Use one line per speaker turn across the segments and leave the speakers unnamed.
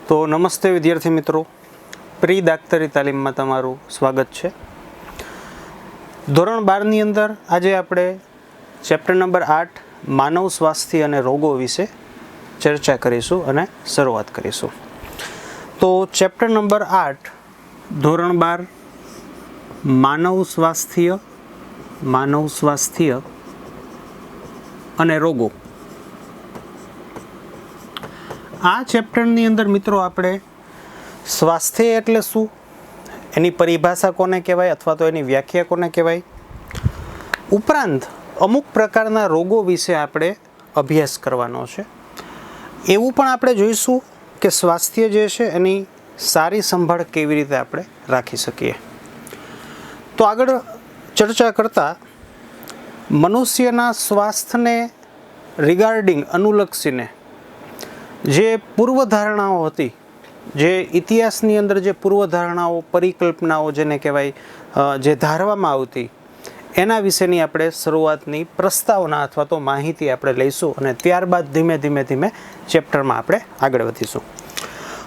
તો નમસ્તે વિદ્યાર્થી મિત્રો, પ્રી દાક્તરી તાલીમમાં તમારું સ્વાગત છે. ધોરણ 12ની અંદર આજે આપણે ચેપ્ટર નંબર 8 માનવ સ્વાસ્થ્ય અને રોગો વિશે ચર્ચા કરીશું અને શરૂઆત કરીશું. તો ચેપ્ટર નંબર 8 ધોરણ 12 માનવ સ્વાસ્થ્ય અને રોગો. આ ચેપ્ટરની અંદર મિત્રો આપણે સ્વાસ્થ્ય એટલે શું, એની પરિભાષા કોને કહેવાય અથવા તો એની વ્યાખ્યા કોને કહેવાય, ઉપરાંત અમુક પ્રકારના રોગો વિશે આપણે અભ્યાસ કરવાનો છે. એવું પણ આપણે જોઈશું કે સ્વાસ્થ્ય જે છે એની સારી સંભાળ કેવી રીતે આપણે રાખી શકીએ. તો આગળ ચર્ચા કરતાં મનુષ્યના સ્વાસ્થ્યને રિગાર્ડિંગ અનુલક્ષીને જે પૂર્વધારણાઓ હતી, જે ઇતિહાસની અંદર જે પૂર્વધારણાઓ, પરિકલ્પનાઓ જેને કહેવાય, જે ધારવામાં આવતી, એના વિશેની આપણે શરૂઆતની પ્રસ્તાવના અથવા તો માહિતી આપણે લઈશું અને ત્યારબાદ ધીમે ધીમે ચેપ્ટરમાં આપણે આગળ વધીશું.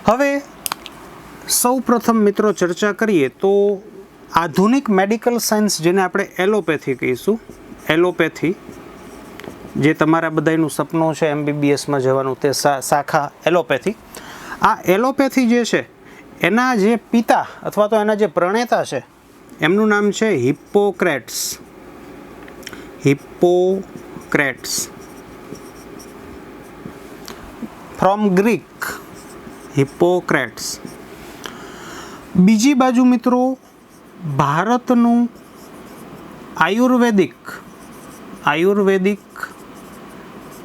હવે સૌ પ્રથમ મિત્રો ચર્ચા કરીએ તો આધુનિક મેડિકલ સાયન્સ, જેને આપણે એલોપેથી કહીશું, એલોપેથી જે તમારા બધાનું સપનું છે MBBSમાં જવાનું, તે શાખા એલોપેથી. આ એલોપેથી જે છે એના જે પિતા અથવા તો એના જે પ્રણેતા છે એમનું નામ છે હિપ્પોક્રેટ્સ. From Greek હિપ્પોક્રેટ્સ. બીજી બાજુ મિત્રો ભારતનું આયુર્વેદિક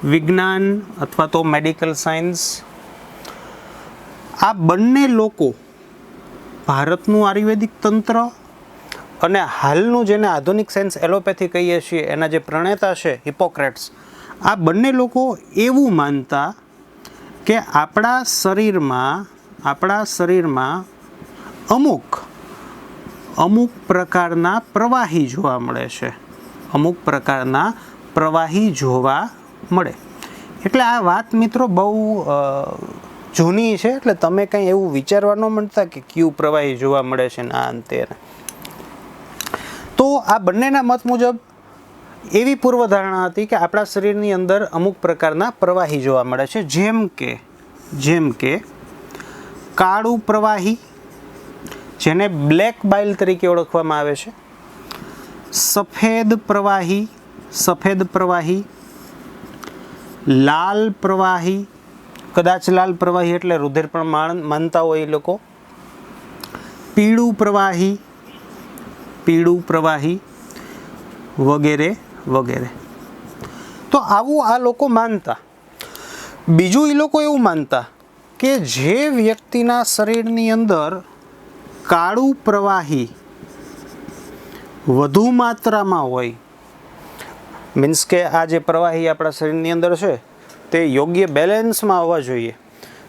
વિજ્ઞાન અથવા તો મેડિકલ સાયન્સ, આ બંને લોકો, ભારતનું આયુર્વેદિક તંત્ર અને હાલનું જેને આધુનિક સાયન્સ એલોપેથી કહીએ છીએ એના જે પ્રણેતા છે હિપ્પોક્રેટ્સ, આ બંને લોકો એવું માનતા કે આપણા શરીરમાં અમુક પ્રકારના પ્રવાહી જોવા મળે છે. એટલે આ વાત મિત્રો બહુ જૂની છે, એટલે તમે કંઈ એવું વિચારવા ન માંડતા કે કયું પ્રવાહી જોવા મળે છે ને આ અંતે. તો આ બંનેના મત મુજબ એવી પૂર્વધારણા હતી કે આપણા શરીરની અંદર અમુક પ્રકારના પ્રવાહી જોવા મળે છે, જેમ કે કાળું પ્રવાહી, જેને બ્લેક બાઇલ તરીકે ઓળખવામાં આવે છે, સફેદ પ્રવાહી, લાલ પ્રવાહી, કદાચ લાલ પ્રવાહી એટલે રુધિર પણ માનતા હોય એ લોકો, પીળું પ્રવાહી વગેરે. તો આવું આ લોકો માનતા. બીજું એ લોકો એવું માનતા કે જે વ્યક્તિના શરીરની અંદર કાળું પ્રવાહી વધુ માત્રામાં હોય, મીન્સ કે આ જે પ્રવાહી આપણા શરીરની અંદર છે તે યોગ્ય બેલેન્સમાં હોવા જોઈએ.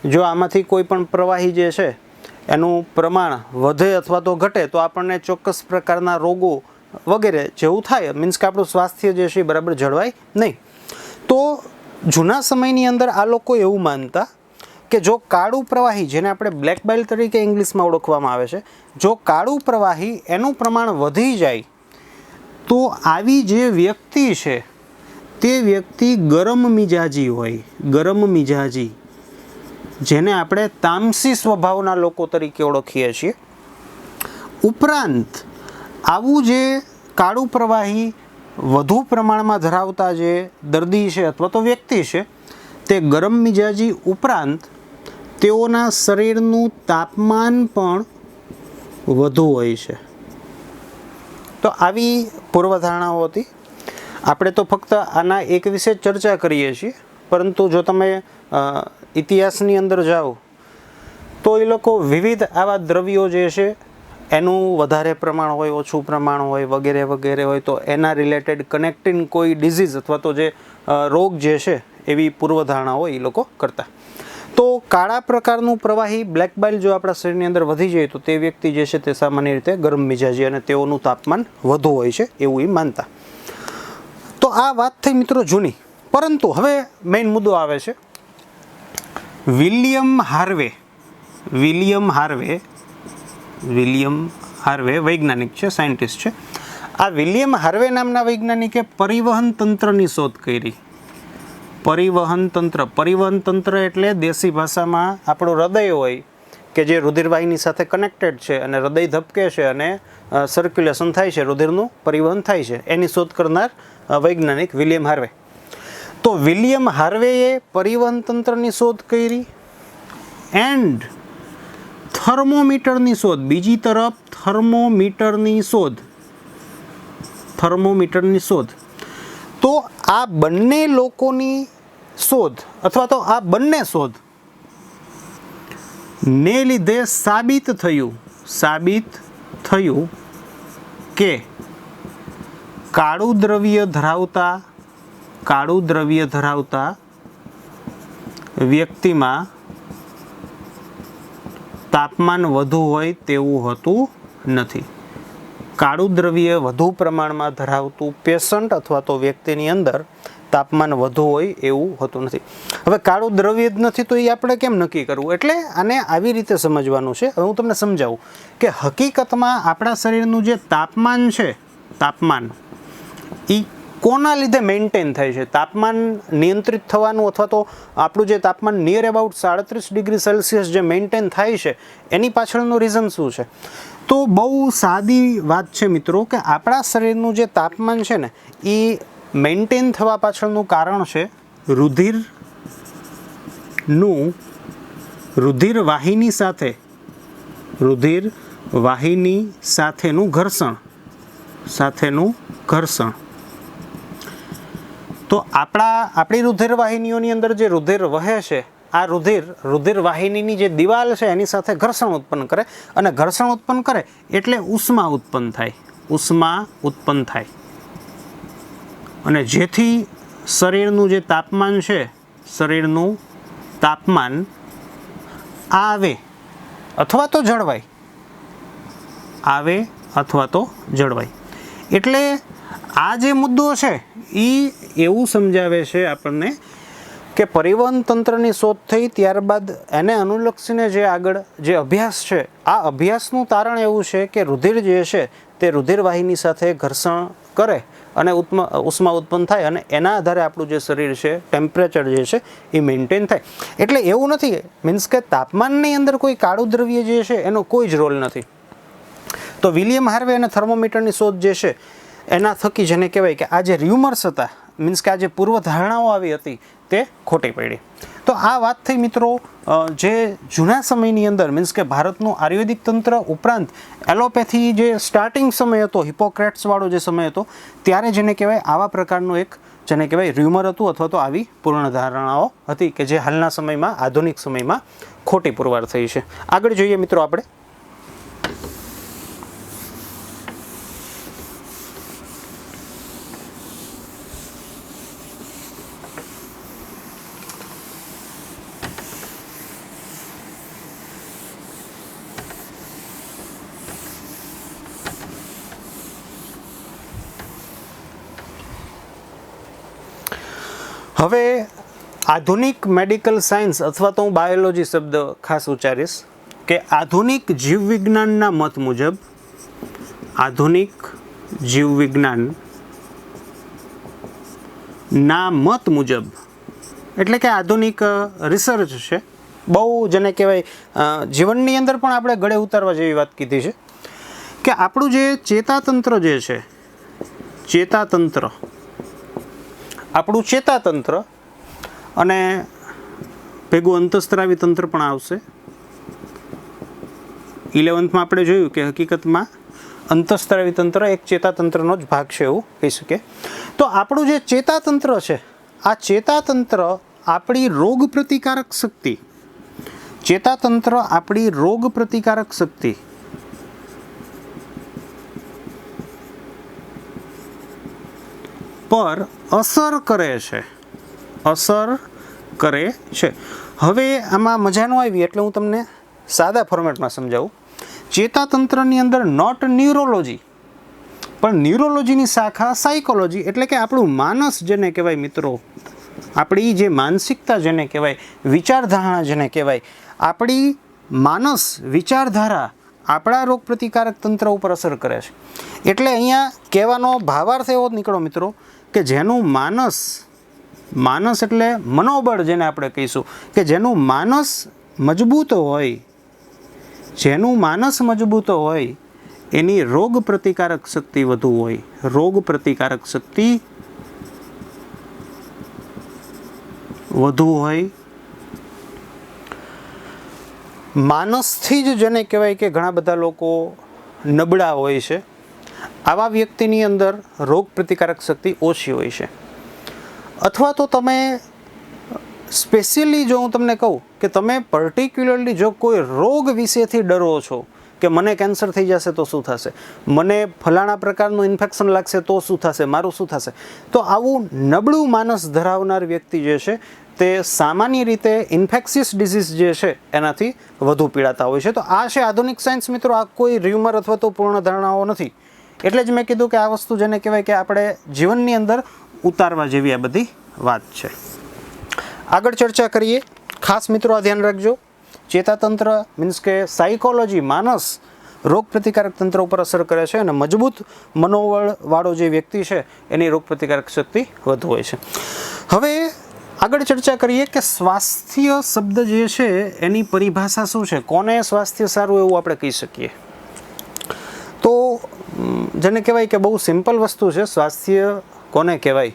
જો આમાંથી કોઈ પણ પ્રવાહી જે છે એનું પ્રમાણ વધે અથવા તો ઘટે તો આપણને ચોક્કસ પ્રકારના રોગો વગેરે જેવું થાય, મીન્સ કે આપણું સ્વાસ્થ્ય જે છે એ બરાબર જળવાય નહીં. તો જૂના સમયની અંદર આ લોકો એવું માનતા કે જો કાળું પ્રવાહી, જેને આપણે બ્લેક બાઇલ તરીકે ઇંગ્લિશમાં ઓળખવામાં આવે છે, જો કાળું પ્રવાહી એનું પ્રમાણ વધી જાય તો આવી જે વ્યક્તિ છે તે વ્યક્તિ ગરમ મિજાજી, જેને આપણે તામસી સ્વભાવના લોકો તરીકે ઓળખીએ છીએ. ઉપરાંત આવું જે કાળું પ્રવાહી વધુ પ્રમાણમાં ધરાવતા જે દર્દી છે અથવા તો વ્યક્તિ છે તે ગરમ મિજાજી ઉપરાંત તેઓના શરીરનું તાપમાન પણ વધુ હોય છે. તો આવી પૂર્વધારણાઓ હતી. આપણે તો ફક્ત આના એક વિશે ચર્ચા કરીએ છીએ, પરંતુ જો તમે ઇતિહાસની અંદર જાઓ તો એ લોકો વિવિધ આવા દ્રવ્યો જે છે એનું વધારે પ્રમાણ હોય, ઓછું પ્રમાણ હોય વગેરે હોય, તો એના રિલેટેડ કનેક્ટિંગ કોઈ ડિઝીઝ અથવા તો જે રોગ જે છે એવી પૂર્વધારણાઓ એ લોકો કરતા. તો કાળા પ્રકારનું પ્રવાહી બ્લેક બાઇલ જો આપણા શરીરની અંદર વધી જાય તો તે વ્યક્તિ જે છે તે સામાન્ય રીતે ગરમ મિજાજી અને તેઓનું તાપમાન વધુ હોય છે એવું એ માનતા. તો આ વાત થઈ મિત્રો જૂની, પરંતુ હવે મેઇન મુદ્દો આવે છે. વિલિયમ હાર્વે વૈજ્ઞાનિક છે, સાયન્ટિસ્ટ છે. આ વિલિયમ હાર્વે નામના વૈજ્ઞાનિકે પરિવહન તંત્રની શોધ કરી. પરિવહન તંત્ર એટલે દેશી ભાષામાં આપણું હૃદય હોય કે જે રુધિરવાહિની સાથે કનેક્ટેડ છે અને હૃદય ધબકે છે અને સર્ક્યુલેશન થાય છે, રુધિરનું પરિવહન થાય છે, એની શોધ કરનાર વૈજ્ઞાનિક વિલિયમ હાર્વે. તો વિલિયમ હાર્વેએ પરિવહન તંત્રની શોધ કરી એન્ડ થર્મોમીટરની શોધ. બીજી તરફ થર્મોમીટરની શોધ. તો આ બંને લોકોની શોધ અથવા તો આ બંને શોધ ને લીધે સાબિત થયું કે કાળું દ્રવ્ય ધરાવતા વ્યક્તિમાં તાપમાન વધુ હોય તેવું હોતું નથી. કાળું દ્રવ્ય વધુ પ્રમાણમાં ધરાવતું પેશન્ટ અથવા તો વ્યક્તિની અંદર તાપમાન વધુ હોય એવું હોતું નથી. હવે કાળું દ્રવ્ય જ નથી તો એ આપણે કેમ નક્કી કરવું? એટલે આને આવી રીતે સમજવાનું છે. હવે હું તમને સમજાવું કે હકીકતમાં આપણા શરીરનું જે તાપમાન છે, એ કોના લીધે મેન્ટેન થાય છે? તાપમાન નિયંત્રિત થવાનું અથવા તો આપણું જે તાપમાન નિયર અબાઉટ 37 ડિગ્રી સેલ્સિયસ જે મેન્ટેન થાય છે, એની પાછળનું રીઝન શું છે? તો બહુ સાદી વાત છે મિત્રો કે આપણા શરીરનું જે તાપમાન છે ને, એ મેન્ટેન થવા પાછળનું કારણ છે રુધિરવાહિની સાથેનું ઘર્ષણ. તો આપણી રુધિરવાહિનીઓની અંદર જે રુધિર વહે છે, આ રુધિરવાહિનીની જે દિવાલ છે એની સાથે ઘર્ષણ ઉત્પન્ન કરે, અને ઘર્ષણ ઉત્પન્ન કરે એટલે ઉષ્મા ઉત્પન્ન થાય. અને જેથી શરીરનું જે તાપમાન છે, શરીરનું તાપમાન આવે અથવા તો જળવાય. એટલે આ જે મુદ્દો છે એ એવું સમજાવે છે આપણને કે પરિવહન તંત્રની શોધ થઈ ત્યારબાદ એને અનુલક્ષીને જે આગળ જે અભ્યાસ છે, આ અભ્યાસનું તારણ એવું છે કે રુધિર જે છે તે રુધિરવાહિની સાથે ઘર્ષણ કરે અને ઉષ્મા ઉત્પન્ન થાય અને એના આધારે આપણું જે શરીર છે, ટેમ્પરેચર જે છે એ મેન્ટેન થાય. એટલે એવું નથી, મીન્સ કે તાપમાનની અંદર કોઈ કાળું દ્રવ્ય જે છે એનો કોઈ જ રોલ નથી. તો વિલિયમ હાર્વે અને થર્મોમીટરની શોધ જે છે એના થકી જેને કહેવાય કે આ જે ર્યુમર્સ હતા, મીન્સ કે આ જે પૂર્વધારણાઓ આવી હતી તે ખોટી પડી. તો આ વાત થઈ મિત્રો જે જૂના સમયની અંદર, મીન્સ કે ભારતનું આયુર્વેદિક તંત્ર ઉપરાંત એલોપેથી જે સ્ટાર્ટિંગ સમય હતો, હિપોક્રેટ્સવાળો જે સમય હતો, ત્યારે જેને કહેવાય આવા પ્રકારનું એક જેને કહેવાય ર્યુમર હતું અથવા તો આવી પૂર્ણ ધારણાઓ હતી કે જે હાલના સમયમાં, આધુનિક સમયમાં ખોટી પુરવાર થઈ છે. આગળ જોઈએ મિત્રો આપણે. હવે આધુનિક મેડિકલ સાયન્સ અથવા તો હું બાયોલોજી શબ્દ ખાસ ઉચ્ચારીશ કે આધુનિક જીવવિજ્ઞાનના મત મુજબ એટલે કે આધુનિક રિસર્ચ છે, બહુ જેને કહેવાય જીવનની અંદર પણ આપણે ગળે ઉતારવા જેવી વાત કીધી છે કે આપણું જે ચેતાતંત્ર જે છે, આપણું ચેતાતંત્ર અને ભેગું અંતઃસ્ત્રાવી તંત્ર પણ આવશે. 11th આપણે જોયું કે હકીકતમાં અંતઃસ્ત્રાવી તંત્ર એક ચેતાતંત્રનો જ ભાગ છે એવું કહી શકીએ. તો આપણું જે ચેતાતંત્ર છે, આ ચેતાતંત્ર આપણી રોગ પ્રતિકારક શક્તિ પર અસર કરે છે. હવે આમાં મજા ન આવી એટલે હું તમને સાદા ફોર્મેટમાં સમજાવું. ચેતાતંત્રની અંદર નોટ ન્યુરોલોજી પણ ન્યુરોલોજીની શાખા સાયકોલોજી, એટલે કે આપણું માનસ જેને કહેવાય મિત્રો, આપણી જે માનસિકતા જેને કહેવાય, વિચારધારણા જેને કહેવાય, આપણી માનસ વિચારધારા આપણા રોગ પ્રતિકારક તંત્ર ઉપર અસર કરે છે. એટલે અહીંયા કહેવાનો ભાવાર્થ એવો જ નીકળો મિત્રો કે જેનું માનસ એટલે મનોબળ જેને આપણે કહીશું, કે જેનું માનસ મજબૂત હોય, જેનું માનસ મજબૂત હોય એની રોગ પ્રતિકારક શક્તિ વધુ હોય. રોગ પ્રતિકારક શક્તિ વધુ હોય. માનસથી જ જેને કહેવાય કે ઘણા બધા લોકો નબળા હોય છે, આવા વ્યક્તિની અંદર રોગ પ્રતિકારક શક્તિ ઓછી હોય છે. અથવા તો તમે સ્પેશિયલી જો હું તમને કહું કે તમે પર્ટિક્યુલરલી જો કોઈ રોગ વિશેથી ડરો છો કે મને કેન્સર થઈ જશે તો શું થશે, મને ફલાણા પ્રકારનું ઇન્ફેક્શન લાગશે તો શું થશે, મારું શું થશે, તો આવું નબળું માનસ ધરાવનાર વ્યક્તિ જે છે તે સામાન્ય રીતે ઇન્ફેક્શિયસ ડિઝીઝ જે છે એનાથી વધુ પીડાતા હોય છે. તો આ છે આધુનિક સાયન્સ મિત્રો, આ કોઈ ર્યુમર અથવા તો પૂર્ણ ધારણાઓ નથી. એટલે જ મેં કીધું કે આ વસ્તુ જેને કહેવાય કે આપણે જીવનની અંદર ઉતારવા જેવી આ બધી વાત છે. આગળ ચર્ચા કરીએ. ખાસ મિત્રો આ ધ્યાન રાખજો, ચેતાતંત્ર મીન્સ કે સાયકોલોજી, માનસ રોગ પ્રતિકારક તંત્ર ઉપર અસર કરે છે અને મજબૂત મનોબળવાળો જે વ્યક્તિ છે એની રોગ પ્રતિકારક શક્તિ વધુ હોય છે. હવે આગળ ચર્ચા કરીએ કે સ્વાસ્થ્ય શબ્દ જે છે એની પરિભાષા શું છે, કોને સ્વાસ્થ્ય સારું એવું આપણે કહી શકીએ. તો જેને કહેવાય કે બહુ સિમ્પલ વસ્તુ છે, સ્વાસ્થ્ય કોને કહેવાય.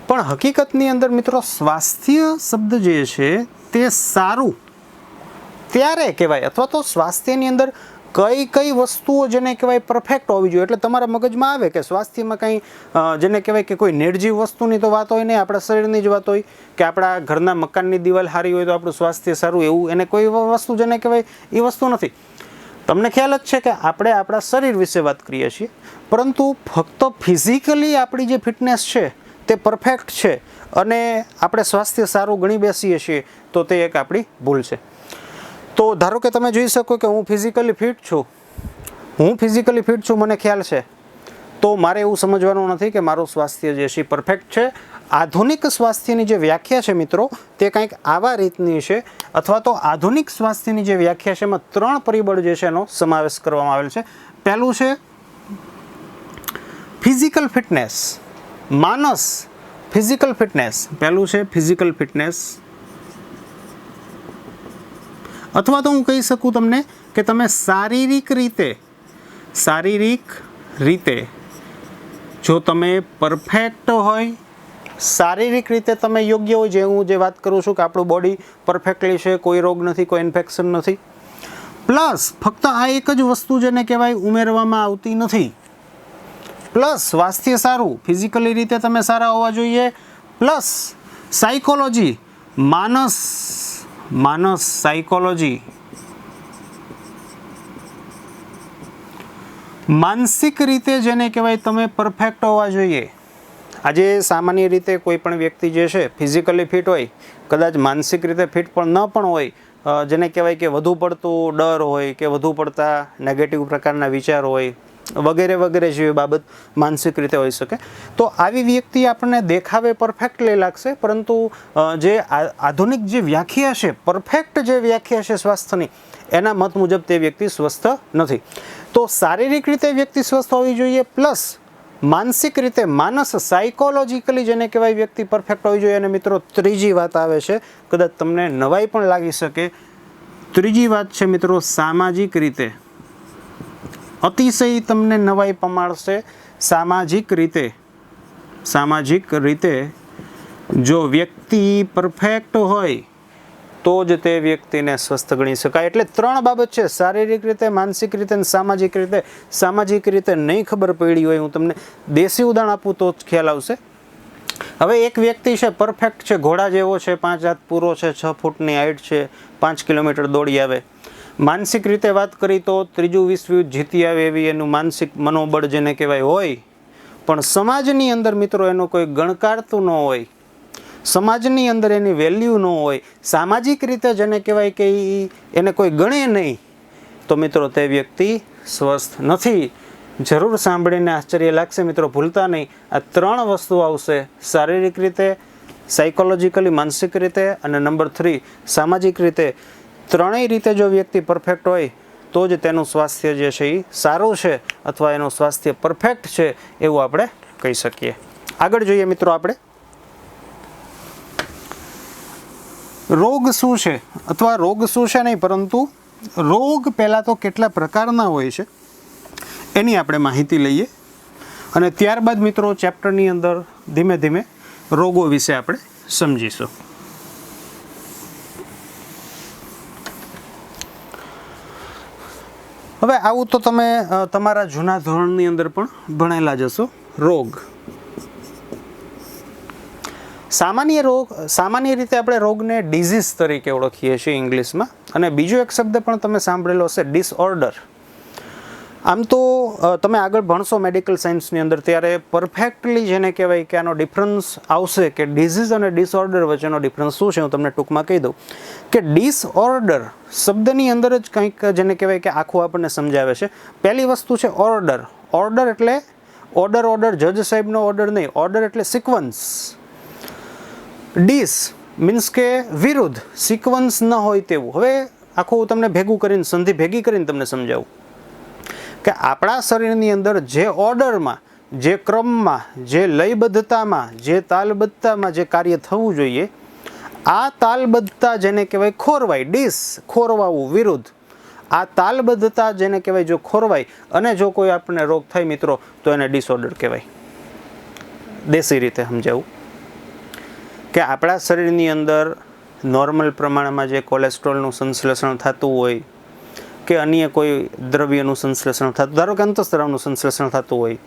પણ હકીકતની અંદર મિત્રો સ્વાસ્થ્ય શબ્દ જે છે તે સારું ત્યારે કહેવાય, અથવા તો સ્વાસ્થ્યની અંદર કઈ વસ્તુઓ જેને કહેવાય પરફેક્ટ હોવી જોઈએ. એટલે તમારા મગજમાં આવે કે સ્વાસ્થ્યમાં કંઈ જેને કહેવાય કે કોઈ નિર્જીવ વસ્તુની તો વાત હોય નહીં, આપણા શરીરની જ વાત હોય, કે આપણા ઘરના મકાનની દિવાલ સારી હોય તો આપણું સ્વાસ્થ્ય સારું, એવું એને કોઈ વસ્તુ જેને કહેવાય એ વસ્તુ નથી. તમને ખ્યાલ જ છે કે આપણે આપણા શરીર વિશે વાત કરીએ છીએ, પરંતુ ફક્ત ફિઝિકલી આપણી જે ફિટનેસ છે તે પરફેક્ટ છે અને આપણે સ્વાસ્થ્ય સારું ગણી બેસીએ છીએ તો તે એક આપણી ભૂલ છે. તો ધારો કે તમે જોઈ શકો કે હું ફિઝિકલી ફિટ છું, મને ખ્યાલ છે, તો મારે એવું સમજવાનું નથી કે મારું સ્વાસ્થ્ય જે છે પરફેક્ટ છે. આધુનિક સ્વાસ્થ્યની જે વ્યાખ્યા છે મિત્રો તે કંઈક આવા રીતની છે, અથવા તો આધુનિક સ્વાસ્થ્યની જે વ્યાખ્યા છે એમાં 3 પરિબળ જે છે એનો સમાવેશ કરવામાં આવેલ છે. પહેલું છે ફિઝિકલ ફિટનેસ, માનસ ફિઝિકલ ફિટનેસ, પહેલું છે ફિઝિકલ ફિટનેસ. અથવા તો હું કહી શકું તમને કે તમે શારીરિક રીતે જો તમે પરફેક્ટ હોય, શારીરિક રીતે તમે યોગ્ય હોય, જે હું જે વાત કરું છું કે આપણું બોડી પરફેક્ટલી છે, કોઈ રોગ નથી, કોઈ ઇન્ફેક્શન નથી, પ્લસ ફક્ત આ એક જ વસ્તુ જેને કહેવાય ઉમેરવામાં આવતી નથી, પ્લસ સ્વાસ્થ્ય સારું, ફિઝિકલી રીતે તમે સારા હોવા જોઈએ, પ્લસ સાયકોલોજી, માનસ સાયકોલોજી, માનસિક રીતે જેને કહેવાય તમે પરફેક્ટ હોવા જોઈએ. આજે સામાન્ય રીતે કોઈ પણ વ્યક્તિ જે છે ફિઝિકલી ફિટ હોય, કદાચ માનસિક રીતે ફિટ પણ ન પણ હોય, જેને કહેવાય કે વધુ પડતું ડર હોય કે વધુ પડતા નેગેટિવ પ્રકારના વિચાર હોય વગેરે વગેરે જેવી બાબત માનસિક રીતે હોઈ શકે. તો આવી વ્યક્તિ આપણને દેખાવે પરફેક્ટલી લાગશે, પરંતુ જે આધુનિક જે વ્યાખ્યા છે, પરફેક્ટ જે વ્યાખ્યા છે સ્વાસ્થ્યની, એના મત મુજબ તે વ્યક્તિ સ્વસ્થ નથી. તો શારીરિક રીતે વ્યક્તિ સ્વસ્થ હોવી જોઈએ, પ્લસ માનસિક રીતે માનસ સાયકોલોજીકલી જેને કહેવાય વ્યક્તિ પરફેક્ટ હોવી જોઈએ. અને મિત્રો ત્રીજી વાત આવે છે, કદાચ તમને નવાઈ પણ લાગી શકે, ત્રીજી વાત છે મિત્રો સામાજિક રીતે. અતિશય તમને નવાઈ પમાડશે. સામાજિક રીતે જો વ્યક્તિ પરફેક્ટ હોય તો જ તે વ્યક્તિને સ્વસ્થ ગણી શકાય. એટલે 3 બાબત છે, શારીરિક રીતે, માનસિક રીતે અને સામાજિક રીતે. સામાજિક રીતે નહીં ખબર પડી હોય, હું તમને દેશી ઉદાહરણ આપું તો જ ખ્યાલ આવશે. હવે એક વ્યક્તિ છે પરફેક્ટ છે, ઘોડા જેવો છે, 5 હાથ પૂરો છે, 6 ફૂટની હાઈટ છે, 5 કિલોમીટર દોડી આવે. માનસિક રીતે વાત કરી તો 3રું વિશ્વયુદ્ધ જીતી આવે એવી એનું માનસિક મનોબળ જેને કહેવાય હોય, પણ સમાજની અંદર મિત્રો એનો કોઈ ગણકારતું ન હોય, સમાજની અંદર એની વેલ્યુ ન હોય, સામાજિક રીતે જેને કહેવાય કે એને કોઈ ગણે નહીં, તો મિત્રો તે વ્યક્તિ સ્વસ્થ નથી. જરૂર સાંભળીને આશ્ચર્ય લાગશે મિત્રો, ભૂલતા નહીં. આ 3 વસ્તુ આવશે: શારીરિક રીતે, સાયકોલોજીકલી માનસિક રીતે, અને નંબર 3 સામાજિક રીતે. ત્રણેય રીતે જો વ્યક્તિ પરફેક્ટ હોય તો જ તેનું સ્વાસ્થ્ય જે છે એ સારું છે અથવા એનું સ્વાસ્થ્ય પરફેક્ટ છે એવું આપણે કહી શકીએ. આગળ જોઈએ મિત્રો આપણે, રોગ શું છે અથવા રોગ શું છે નહીં, પરંતુ રોગ પહેલાં તો કેટલા પ્રકારના હોય છે એની આપણે માહિતી લઈએ, અને ત્યારબાદ મિત્રો ચેપ્ટરની અંદર ધીમે ધીમે રોગો વિશે આપણે સમજીશું. હવે આવું તો તમે તમારા જૂના ધોરણની અંદર પણ ભણેલા જ હશો. રોગ, સામાન્ય રીતે આપણે રોગને ડિઝીઝ તરીકે ઓળખીએ છીએ ઇંગ્લિશમાં, અને બીજો એક શબ્દ પણ તમે સાંભળેલો હશે, ડિસઓર્ડર. આમ તો તમે આગળ ભણશો મેડિકલ સાયન્સની અંદર ત્યારે પરફેક્ટલી જેને કહેવાય કે આનો ડિફરન્સ આવશે કે ડિઝીઝ અને ડિસઓર્ડર વચ્ચેનો ડિફરન્સ શું છે હું તમને ટૂંકમાં કહી દઉં કે ડિસઓર્ડર શબ્દની અંદર જ કંઈક જેને કહેવાય કે આખું આપણને સમજાવે છે. પહેલી વસ્તુ છે ઓર્ડર. ઓર્ડર એટલે ઓર્ડર જજ સાહેબનો ઓર્ડર નહીં, ઓર્ડર એટલે સિક્વન્સ. ડિસ મીન્સ કે વિરુદ્ધ, સિક્વન્સ ન હોય તેવું. હવે આખું હું તમને ભેગું કરીને સંધિ ભેગી કરીને તમને સમજાવું કે આપણા શરીરની અંદર જે ઓર્ડરમાં, જે ક્રમમાં, જે લયબદ્ધતામાં, જે તાલબદ્ધતામાં જે કાર્ય થવું જોઈએ, આ તાલબદ્ધતા જેને કહેવાય ખોરવાય, ડિસ ખોરવાવું, વિરુદ્ધ. આ તાલબદ્ધતા જેને કહેવાય જો ખોરવાય અને જો કોઈ આપણને રોગ થાય મિત્રો તો એને ડિસઓર્ડર કહેવાય. દેશી રીતે સમજાવું કે આપણા શરીરની અંદર નોર્મલ પ્રમાણમાં જે કોલેસ્ટ્રોલનું સંશ્લેષણ થતું હોય કે અન્ય કોઈ દ્રવ્યનું સંશ્લેષણ થતું, ધારો કે અંતઃસ્ત્રાવનું સંશ્લેષણ થતું હોય,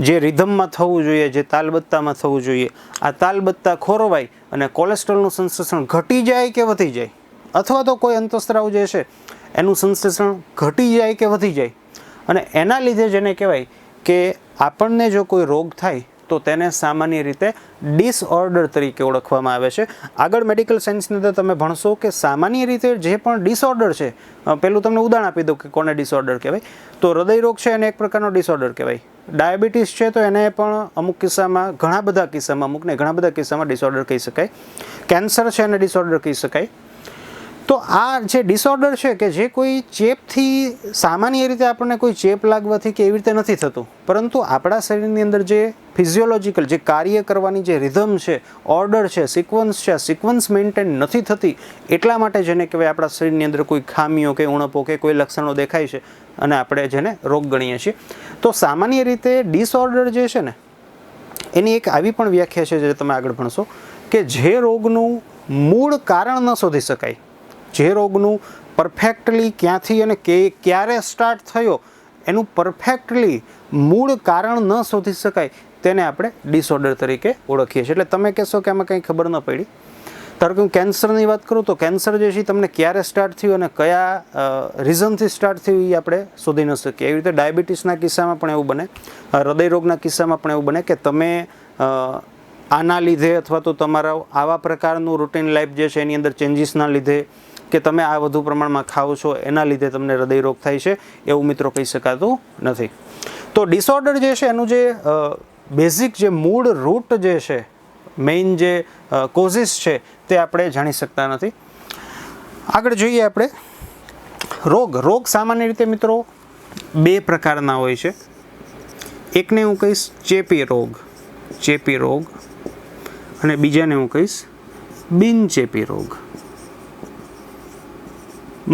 જે રિધમમાં થવું જોઈએ, જે તાલબદ્ધતામાં થવું જોઈએ, આ તાલબદ્ધતા ખોરવાય અને કોલેસ્ટ્રોલનું સંશ્લેષણ ઘટી જાય કે વધી જાય, અથવા તો કોઈ અંતઃસ્ત્રાવ જે છે એનું સંશ્લેષણ ઘટી જાય કે વધી જાય, અને એના લીધે જેને કહેવાય કે આપણને જો કોઈ રોગ થાય તો તેને સામાન્ય રીતે ડિસઓર્ડર તરીકે ઓળખવામાં આવે છે. આગળ મેડિકલ સાયન્સની અંદર તમે ભણશો કે સામાન્ય રીતે જે પણ ડિસઓર્ડર છે, પહેલું તમને ઉદાહરણ આપી દઉં કે કોને ડિસઓર્ડર કહેવાય. તો હૃદય રોગ છે એને એક પ્રકારનો ડિસઓર્ડર કહેવાય. ડાયાબિટીસ છે તો એને પણ અમુક કિસ્સામાં, ઘણા બધા કિસ્સામાં ડિસઓર્ડર કહી શકાય. કેન્સર છે એને ડિસઓર્ડર કહી શકાય. તો આ જે ડિસઓર્ડર છે કે જે કોઈ ચેપથી, સામાન્ય રીતે આપણને કોઈ ચેપ લાગવાથી કે એવી રીતે નથી થતું, પરંતુ આપણા શરીરની અંદર જે ફિઝિયોલોજીકલ જે કાર્ય કરવાની જે રિધમ છે, ઓર્ડર છે, સિક્વન્સ છે, આ સિક્વન્સ મેન્ટેન નથી થતી, એટલા માટે જેને કહેવાય આપણા શરીરની અંદર કોઈ ખામીઓ કે ઉણપો કે કોઈ લક્ષણો દેખાય છે અને આપણે જેને રોગ ગણીએ છીએ. તો સામાન્ય રીતે ડિસઓર્ડર જે છે ને એની એક આવી પણ વ્યાખ્યા છે જે તમે આગળ ભણશો કે જે રોગનું મૂળ કારણ ન શોધી શકાય, જે રોગનું પરફેક્ટલી ક્યાંથી અને ક્યારે સ્ટાર્ટ થયો એનું પરફેક્ટલી મૂળ કારણ ન શોધી શકાય તેને આપણે ડિસઓર્ડર તરીકે ઓળખીએ છીએ. એટલે તમે કહેશો કે આમાં કંઈ ખબર ન પડી. ધારો કે હું કેન્સરની વાત કરું તો કેન્સર જે છે તમને ક્યારે સ્ટાર્ટ થયું અને કયા રીઝનથી સ્ટાર્ટ થયું એ આપણે શોધી ન શકીએ. એવી રીતે ડાયાબિટીસના કિસ્સામાં પણ એવું બને, હૃદય રોગના કિસ્સામાં પણ એવું બને કે તમે આના લીધે અથવા તો તમારા આવા પ્રકારનું રૂટીન લાઈફ જે છે એની અંદર ચેન્જીસના લીધે કે તમે આ વધુ પ્રમાણમાં ખાઓ છો એના લીધે તમને હૃદય રોગ થાય છે એવું મિત્રો કહી શકાતું નથી. તો ડિસઓર્ડર જે છે એનું જે બેઝિક જે મૂળ રૂટ જે છે, મેઇન જે કોઝિસ છે તે આપણે જાણી શકતા નથી. આગળ જોઈએ આપણે રોગ. રોગ સામાન્ય રીતે મિત્રો 2 પ્રકારના હોય છે. એકને હું કહીશ ચેપી રોગ, અને બીજાને હું કહીશ બિનચેપી રોગ.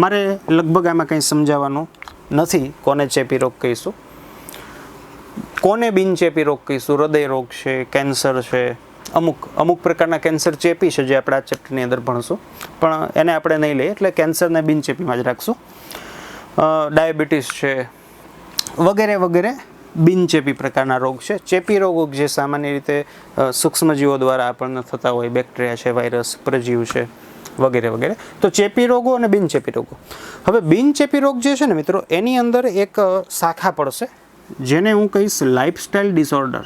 મારે લગભગ આમાં કંઈ સમજાવવાનું નથી કોને ચેપી રોગ કહીશું, કોને બિનચેપી રોગ કહીશું. હૃદય રોગ છે, કેન્સર છે, અમુક પ્રકારના કેન્સર ચેપી છે જે આપણે આ ચેપ્ટરની અંદર ભણશું, પણ એને આપણે નહીં લઈએ એટલે કેન્સરને બિનચેપીમાં જ રાખશું. ડાયાબિટીસ છે વગેરે બિનચેપી પ્રકારના રોગ છે. ચેપી રોગો જે સામાન્ય રીતે સૂક્ષ્મજીવો દ્વારા આપણને થતા હોય, બેક્ટેરિયા છે, વાયરસ, પ્રજીવ છે વગેરે. તો ચેપી રોગો અને બિનચેપી રોગો. હવે બિનચેપી રોગ જે છે ને મિત્રો એની અંદર એક શાખા પડશે જેને હું કહીશ લાઇફસ્ટાઇલ ડિસઓર્ડર.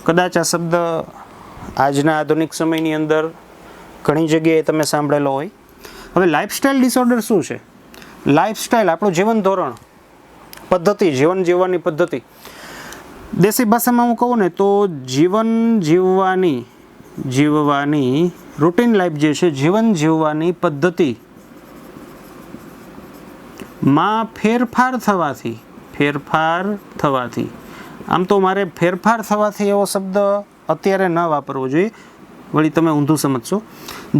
કદાચ આ શબ્દ આજના આધુનિક સમયની અંદર ઘણી જગ્યાએ તમે સાંભળેલો હોય. હવે લાઇફસ્ટાઇલ ડિસઓર્ડર શું છે? લાઇફસ્ટાઇલ આપણું જીવન ધોરણ, પદ્ધતિ, જીવન જીવવાની પદ્ધતિ. દેશી ભાષામાં હું કહું ને તો જીવન જીવવાની રૂટીન લાઈફ જે છે, જીવન જીવવાની પદ્ધતિ માં ફેરફાર થવાથી, આમ તો મારે ફેરફાર થવાથી એવો શબ્દ અત્યારે ન વાપરવો જોઈએ, વળી તમે ઊંધું સમજશો.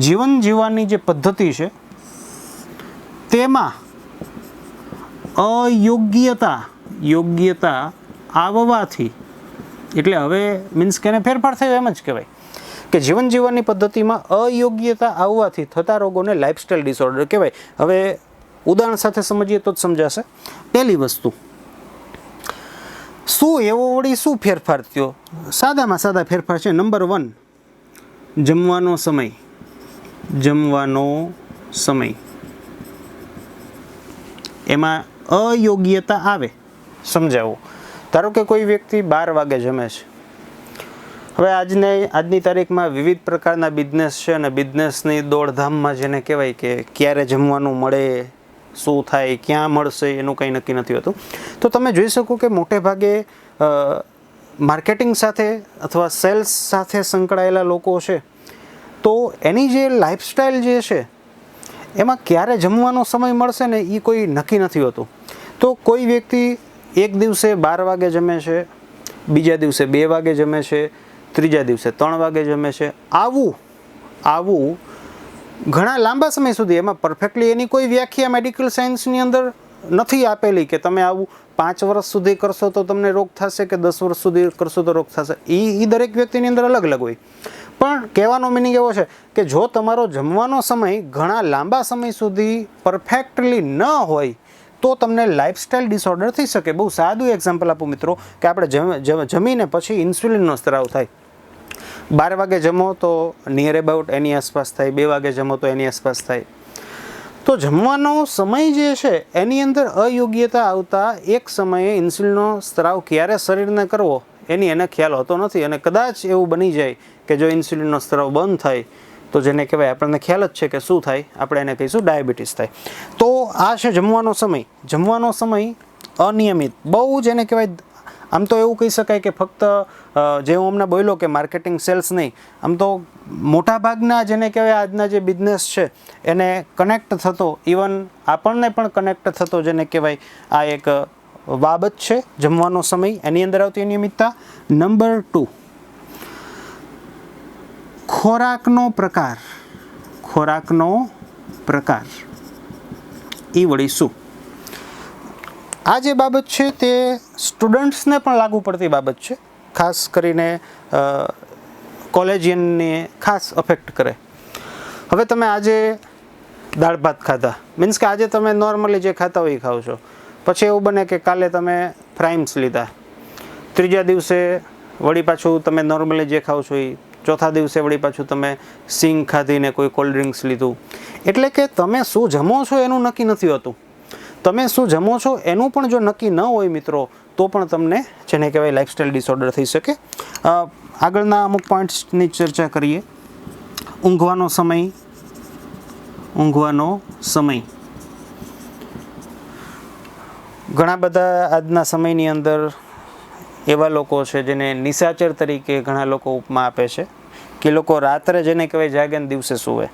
જીવન જીવવાની જે પદ્ધતિ છે તેમાં યોગ્યતા આવવાથી, એટલે હવે મીન્સ કે એને ફેરફાર થયો એમ જ કહેવાય કે જીવન જીવવાની પદ્ધતિમાં અયોગ્યતા આવવાથી થતા રોગોને લાઇફસ્ટાઇલ ડિસઓર્ડર કહેવાય. હવે ઉદાહરણ સાથે સમજીએ તો જ સમજાશે. પહેલી વસ્તુ, શું એવો વળી શું ફેરફાર થયો? સાદામાં સાદા ફેરફાર છે. નંબર 1, જમવાનો સમય. એમાં અયોગ્યતા આવે. સમજાવો. ધારો કે કોઈ વ્યક્તિ 12 વાગે જમે છે. હવે આજની તારીખમાં વિવિધ પ્રકારના બિઝનેસ છે અને બિઝનેસની દોડધામમાં જેને કહેવાય કે ક્યારે જમવાનું મળે, શું થાય, ક્યાં મળશે, એનું કંઈ નક્કી નથી હોતું. તો તમે જોઈ શકો કે મોટે ભાગે માર્કેટિંગ સાથે અથવા સેલ્સ સાથે સંકળાયેલા લોકો છે, તો એની જે લાઇફસ્ટાઇલ જે છે એમાં ક્યારે જમવાનો સમય મળશે ને એ કોઈ નક્કી નથી હોતું. તો કોઈ વ્યક્તિ એક દિવસે 12 વાગે જમે છે, બીજા દિવસે 2 વાગે જમે છે, ત્રીજા દિવસે 3 વાગે જમે છે. આવું ઘણા લાંબા સમય સુધી, એમાં પરફેક્ટલી એની કોઈ વ્યાખ્યા મેડિકલ સાયન્સની અંદર નથી આપેલી કે તમે આવું 5 વર્ષ સુધી કરશો તો તમને રોગ થશે કે 10 વર્ષ સુધી કરશો તો રોગ થશે. એ દરેક વ્યક્તિની અંદર અલગ અલગ હોય. પણ કહેવાનો મિનિંગ એવો છે કે જો તમારો જમવાનો સમય ઘણા લાંબા સમય સુધી પરફેક્ટલી ન હોય તો તમને લાઇફસ્ટાઇલ ડિસઓર્ડર થઈ શકે. બહુ સાદું એક્ઝામ્પલ આપું મિત્રો, કે આપણે જમીને પછી ઇન્સ્યુલિનનો સ્ત્રાવ થાય. 12 વાગે જમો તો નિયર એબાઉટ એની આસપાસ થાય, 2 વાગે જમો તો એની આસપાસ થાય. તો જમવાનો સમય જે છે એની અંદર અયોગ્યતા આવતા એક સમયે ઇન્સ્યુલિનનો સ્ત્રાવ ક્યારે શરીરને કરવો એને ખ્યાલ હોતો નથી. અને કદાચ એવું બની જાય કે જો ઇન્સ્યુલિનનો સ્ત્રાવ બંધ થાય તો જેને કહેવાય આપણને ખ્યાલ જ છે કે શું થાય, આપણે એને કહીશું ડાયાબિટીસ થાય. તો આ છે જમવાનો સમય અનિયમિત, બહુ જેને કહેવાય. આમ તો એવું કહી શકાય કે ફક્ત જે હું હમણાં બોલ્યો કે માર્કેટિંગ સેલ્સ નહીં, આમ તો મોટાભાગના જેને કહેવાય આજના જે બિઝનેસ છે એને કનેક્ટ થતો, ઇવન આપણને પણ કનેક્ટ થતો જેને કહેવાય આ એક બાબત છે જમવાનો સમય, એની અંદર આવતી અનિયમિતતા. નંબર 2, ખોરાકનો પ્રકાર. એ વળી શું? આ જે બાબત છે તે સ્ટુડન્ટ્સને પણ લાગુ પડતી બાબત છે, ખાસ કરીને કોલેજિયનને ખાસ અફેક્ટ કરે. હવે તમે આજે દાળ ભાત ખાધા, મીન્સ કે આજે તમે નોર્મલી જે ખાતા હોય એ ખાવ છો, પછી એવું બને કે કાલે તમે ફ્રાઈમ્સ લીધા, ત્રીજા દિવસે વળી પાછું તમે નોર્મલી જે ખાવ છો એ, ચોથા દિવસે વળી પાછું તમે સિંગ ખાધીને કોઈ કોલ્ડ ડ્રિંક્સ લીધું. એટલે કે તમે શું જમો છો એનું નક્કી નથી હોતું. તમે શું જમો છો એનું પણ જો નક્કી ન હોય મિત્રો, તો પણ તમને જેને કહેવાય લાઇફસ્ટાઇલ ડિસઓર્ડર થઈ શકે. આગળના અમુક પોઈન્ટ્સની ચર્ચા કરીએ. ઊંઘવાનો સમય. ઘણા બધા આજના સમયની અંદર એવા લોકો છે જેને નિશાચર તરીકે ઘણા લોકો ઉપમા આપે છે કે લોકો રાત્રે જેને કહેવાય જાગે ને દિવસે સૂવે.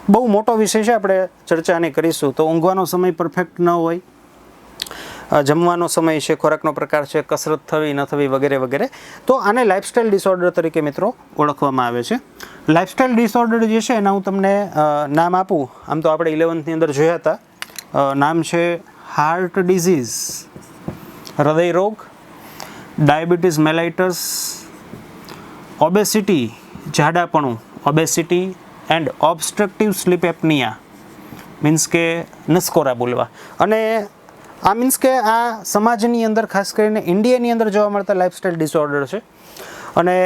બહુ મોટો વિષય છે, આપણે ચર્ચા નહીં કરીશું. તો ઊંઘવાનો સમય પરફેક્ટ ન હોય, જમવાનો સમય છે, ખોરાકનો પ્રકાર છે, કસરત થવી ન થવી વગેરે વગેરે. તો આને લાઇફસ્ટાઇલ ડિસઓર્ડર તરીકે મિત્રો ઓળખવામાં આવે છે. લાઇફસ્ટાઇલ ડિસઓર્ડર જે છે એના હું તમને નામ આપું. આમ તો આપણે 11th અંદર જોયા હતા. નામ છે હાર્ટ ડિઝીઝ, હૃદય રોગ, ડાયાબિટીસ મેલાઇટસ, ઓબેસિટી જાડાપણું, obesity and obstructive sleep apnea, means કે નસકોરા બોલવા. અને આ મીન્સ કે આ સમાજની અંદર ખાસ કરીને ઇન્ડિયાની અંદર જોવા મળતા લાઇફસ્ટાઇલ ડિસઓર્ડર છે. અને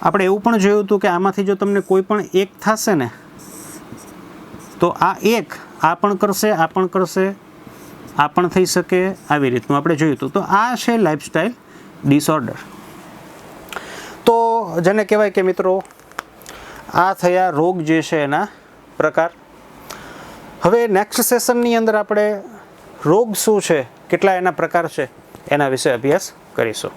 આપણે એવું પણ જોયું હતું કે આમાંથી જો તમને કોઈ પણ એક થશે ને તો આ પણ કરશે, આ પણ થઈ શકે, આવી રીતનું આપણે જોયું હતું. તો આ છે લાઇફસ્ટાઇલ ડિસઓર્ડર. તો જેને કહેવાય કે મિત્રો આ થયા રોગ જે છે એના પ્રકાર. હવે નેક્સ્ટ સેશનની અંદર આપણે રોગ શું છે, કેટલા એના પ્રકાર છે એના વિશે અભ્યાસ કરીશું.